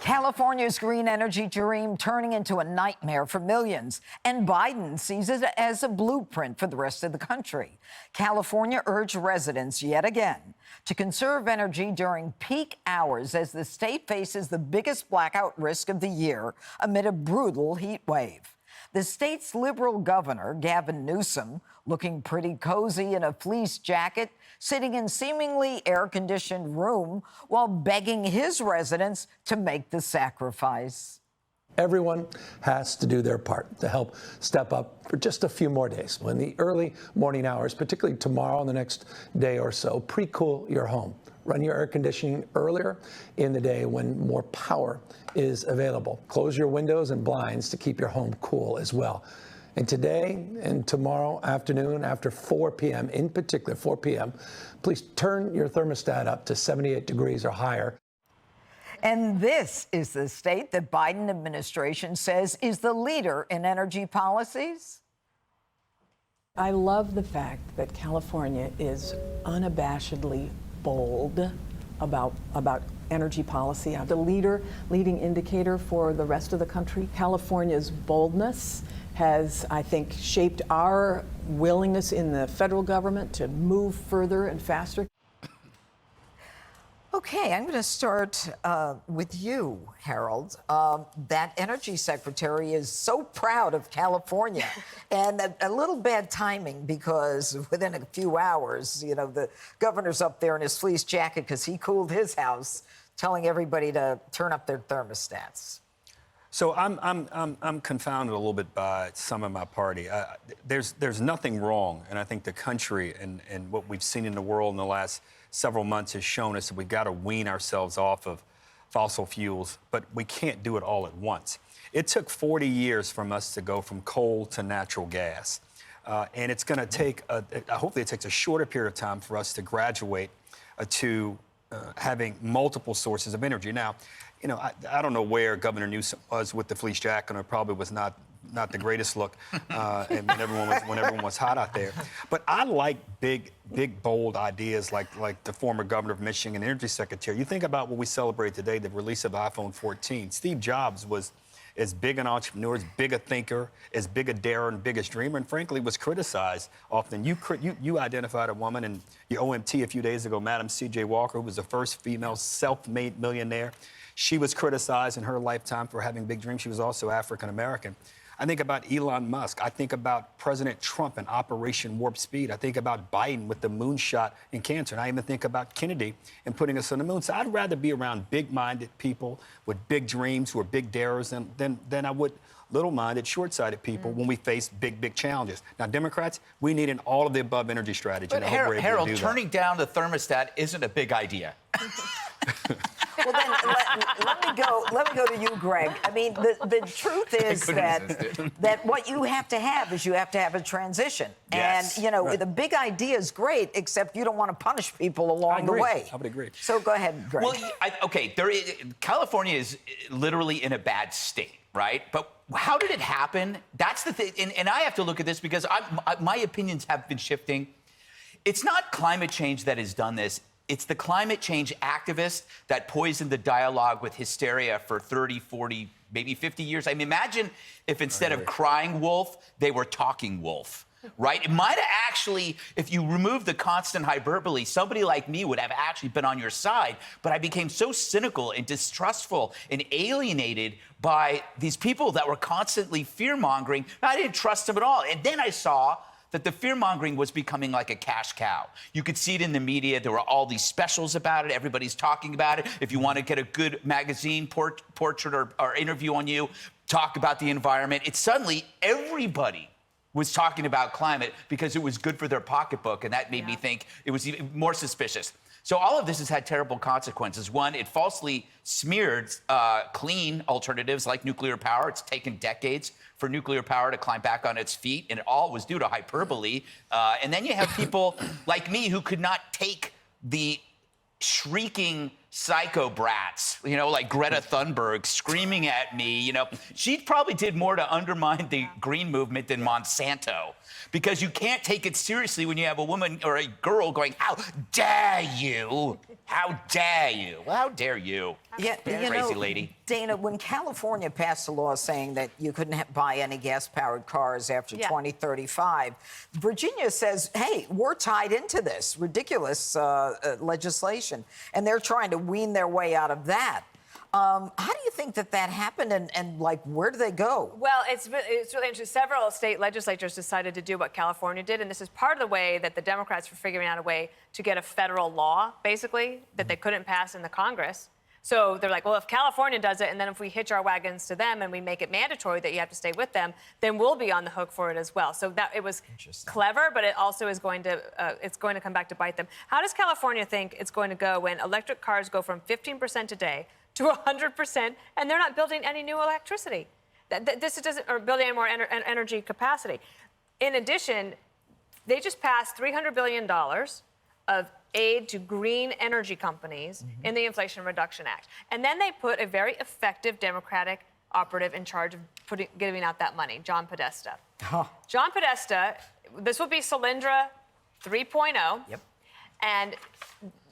California's green energy dream turning into a nightmare for millions, and Biden sees it as a blueprint for the rest of the country. California urged residents yet again to conserve energy during peak hours as the state faces the biggest blackout risk of the year amid a brutal heat wave. The state's liberal governor, Gavin Newsom, looking pretty cozy in a fleece jacket, sitting in seemingly air-conditioned room while begging his residents to make the sacrifice. Everyone has to do their part to help step up for just a few more days. When the early morning hours, particularly tomorrow and the next day or so, pre-cool your home. Run your air conditioning earlier in the day when more power is available. Close your windows and blinds to keep your home cool as well. And today and tomorrow afternoon after 4 p.m., in particular 4 p.m., please turn your thermostat up to 78 degrees or higher. And this is the state the Biden administration says is the leader in energy policies. I love the fact that California is unabashedly bold about energy policy. The leading indicator for the rest of the country. California's boldness has, I think, shaped our willingness in the federal government to move further and faster. Okay, I'm going to start with you, Harold. That energy secretary is so proud of California, and a little bad timing because within a few hours, you know, the governor's up there in his fleece jacket because he cooled his house, telling everybody to turn up their thermostats. So I'm confounded a little bit by some of my party. There's nothing wrong, and I think the country and what we've seen in the world in the last several months has shown us that we've got to wean ourselves off of fossil fuels, but we can't do it all at once. It took 40 years from us to go from coal to natural gas, and it's going to take, hopefully it takes a shorter period of time for us to graduate to having multiple sources of energy. Now, you know, I don't know where Governor Newsom was with the fleece jacket, and it probably was not the greatest look, and when everyone was hot out there. But I like big, bold ideas like the former governor of Michigan, energy secretary. You think about what we celebrate today, the release of the iPhone 14. Steve Jobs was as big an entrepreneur, as big a thinker, as big a darer and biggest dreamer, and frankly was criticized often. You identified a woman in your OMT a few days ago, Madam C.J. Walker, who was the first female self-made millionaire. She was criticized in her lifetime for having big dreams. She was also African-American. I think about Elon Musk. I think about President Trump and Operation Warp Speed. I think about Biden with the moonshot in cancer. And I even think about Kennedy and putting us on the moon. So I'd rather be around big-minded people with big dreams who are big darers than I would little-minded, short-sighted people when we face big challenges. Now, Democrats, we need an all-of-the-above energy strategy. But Harold, turning down the thermostat isn't a big idea. Well, then let me go to you, Greg. I mean, the truth is that what you have to have is a transition. Yes, and, you know, right. The big idea is great, except you don't want to punish people along the way. I would agree. So go ahead, Greg. Well, California is literally in a bad state, right? But how did it happen? That's the thing. And I have to look at this because my opinions have been shifting. It's not climate change that has done this. It's the climate change activists that poisoned the dialogue with hysteria for 30, 40, maybe 50 years. I mean, imagine if instead of crying wolf, they were talking wolf, right? It might have actually, if you remove the constant hyperbole, somebody like me would have actually been on your side. But I became so cynical and distrustful and alienated by these people that were constantly fear-mongering. I didn't trust them at all. And then I saw that the fear-mongering was becoming like a cash cow. You could see it in the media. There were all these specials about it. Everybody's talking about it. If you want to get a good magazine portrait or interview on you, talk about the environment. It's suddenly everybody was talking about climate because it was good for their pocketbook, and that made me think it was even more suspicious. So all of this has had terrible consequences. One, it falsely smeared clean alternatives like nuclear power. It's taken decades for nuclear power to climb back on its feet, and it all was due to hyperbole. And then you have people like me who could not take the shrieking psycho brats, like Greta Thunberg screaming at me, she probably did more to undermine the green movement than Monsanto. Because you can't take it seriously when you have a woman or a girl going, how dare you? How dare you? Well, how dare you? Yeah, Crazy lady. Dana, when California passed a law saying that you couldn't buy any gas-powered cars after 2035, Virginia says, hey, we're tied into this ridiculous legislation, and they're trying to wean their way out of that. How do you think that happened, and like, where do they go? Well, it's really interesting. Several state legislatures decided to do what California did, and this is part of the way that the Democrats were figuring out a way to get a federal law, basically, that they couldn't pass in the Congress. So they're like, well, if California does it, and then if we hitch our wagons to them and we make it mandatory that you have to stay with them, then we'll be on the hook for it as well. So that it was clever, but it also is going to come back to bite them. How does California think it's going to go when electric cars go from 15% today to 100%, and they're not building any new electricity? This doesn't, or building any more energy capacity. In addition, they just passed $300 billion of aid to green energy companies in the Inflation Reduction Act. And then they put a very effective Democratic operative in charge of giving out that money, John Podesta. John Podesta, this will be Solyndra 3.0. Yep. And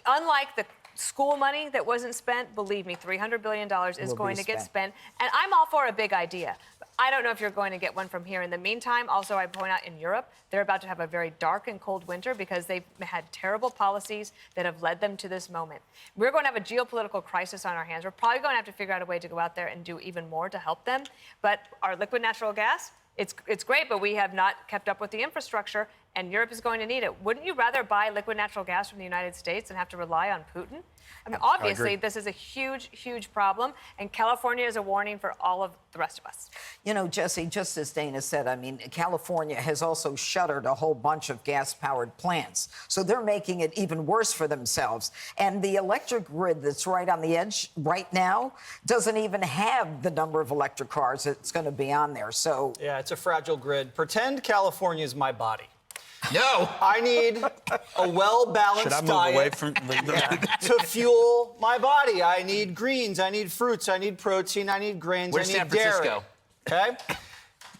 unlike the school money that wasn't spent, believe me, $300 billion is going to get spent. And I'm all for a big idea. But I don't know if you're going to get one from here. In the meantime, also, I point out in Europe, they're about to have a very dark and cold winter because they've had terrible policies that have led them to this moment. We're going to have a geopolitical crisis on our hands. We're probably going to have to figure out a way to go out there and do even more to help them. But our liquid natural gas, it's great, but we have not kept up with the infrastructure, and Europe is going to need it. Wouldn't you rather buy liquid natural gas from the United States and have to rely on Putin? I mean, obviously, this is a huge, huge problem, and California is a warning for all of the rest of us. You know, Jesse, just as Dana said, I mean, California has also shuttered a whole bunch of gas-powered plants. So they're making it even worse for themselves. And the electric grid that's right on the edge right now doesn't even have the number of electric cars that's going to be on there. So yeah, it's a fragile grid. Pretend California is my body. No. I need a well-balanced Should I move diet away from to fuel my body. I need greens, I need fruits, I need protein, I need grains, Where's I need San Francisco? dairy. Okay?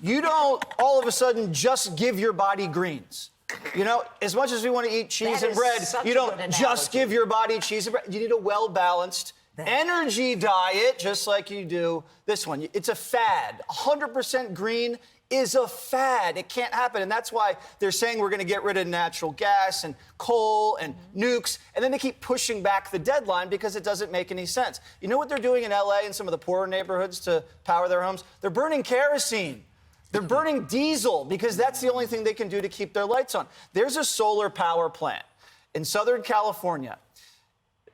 You don't all of a sudden just give your body greens. You know, as much as we want to eat cheese That and is bread, such you a don't good just analogy. give your body cheese and bread. You need a well-balanced energy diet, just like you do this one. It's a fad. 100% green is a fad. It can't happen. And that's why they're saying we're going to get rid of natural gas and coal and nukes. And then they keep pushing back the deadline because it doesn't make any sense. You know what they're doing in LA and some of the poorer neighborhoods to power their homes? They're burning kerosene. They're burning diesel because that's the only thing they can do to keep their lights on. There's a solar power plant in Southern California.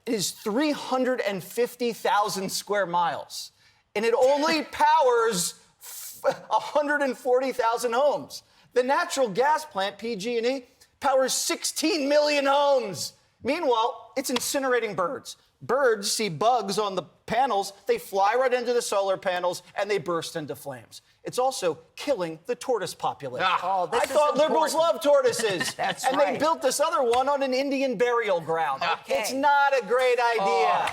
It is 350,000 square miles. And it only powers 140,000 homes. The natural gas plant, PG&E, powers 16 million homes. Meanwhile, it's incinerating birds. Birds see bugs on the panels, they fly right into the solar panels, and they burst into flames. It's also killing the tortoise population. Oh, this I is thought liberals important. loved tortoises. That's and right. they built this other one on an Indian burial ground. Okay. It's not a great idea.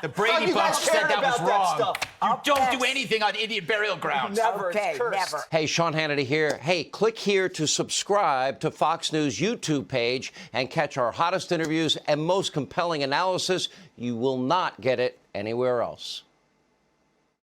The Brady you guys Bunch said cared that was about that wrong. stuff. You don't next. do anything on Indian burial grounds. Never. Okay, It's cursed. never. Hey, Sean Hannity here. Hey, click here to subscribe to Fox News YouTube page and catch our hottest interviews and most compelling analysis. You will not get it anywhere else.